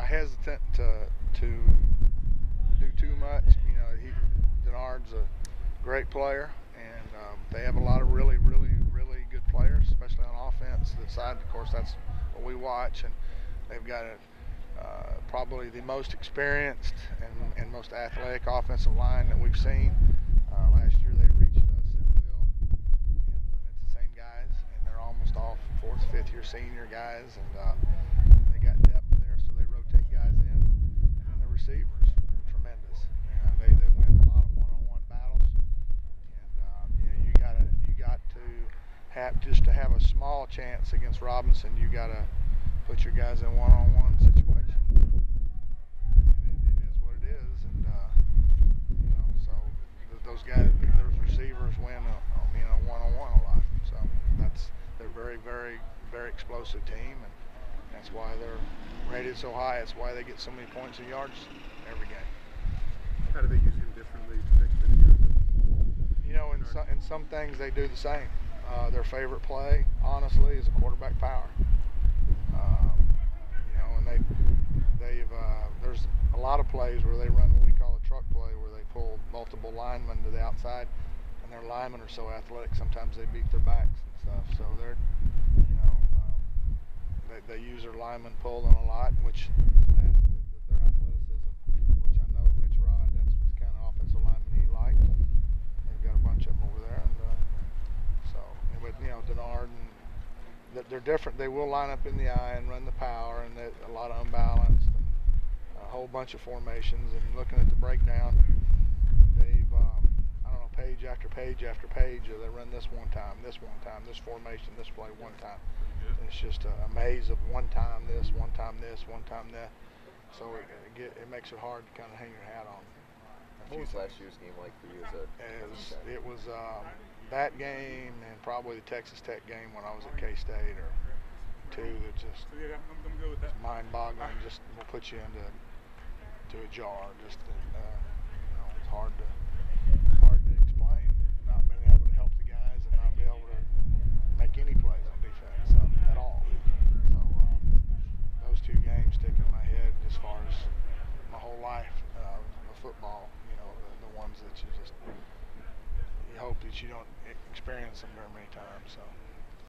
hesitant to do too much. Denard's a great player, and they have a lot of really good players, especially on offense. The side, of course, that's what we watch, and they've got probably the most experienced and most athletic offensive line that we've seen. Last year they reached us at will, and it's the same guys, and they're almost all fourth, fifth-year senior guys, and they got depth there, so they rotate guys in, and then the receivers are tremendous. They win a lot of one-on-one battles, and you got to have just to have a small chance against Robinson. You got to put your guys in one-on-one situations. It is what it is, and so those guys, those receivers win, one-on-one a lot. So they're very explosive team, and that's why they're rated so high. That's why they get so many points and yards every game. How do they use him differently than years ago? In some things they do the same. Their favorite play, honestly, is a quarterback power. And there's a lot of plays where they run what we call a truck play, where they pull multiple linemen to the outside, and their linemen are so athletic. Sometimes they beat their backs and stuff. So they're, they use their linemen pulling a lot, which is their athleticism, which I know Rich Rod, that's the kind of offensive lineman he liked. They've got a bunch of them over there, and but Denard and they're different. They will line up in the eye and run the power, and a lot of unbalanced, and a whole bunch of formations. And looking at the breakdown, they've page after page after page. They run this one time, this formation, this play one time. And it's just a maze of one time this, one time this, one time that. So it makes it hard to kind of hang your hat on. What was last year's game like for you It was that game and probably the Texas Tech game when I was at K-State or two that just mind-boggling. Just will put you into a jar. Just it's hard to explain. Not being able to help the guys and not be able to make any plays on defense at all. So those two games stick in my head as far as my whole life of football. The ones that you hope that you don't experience them very many times. So.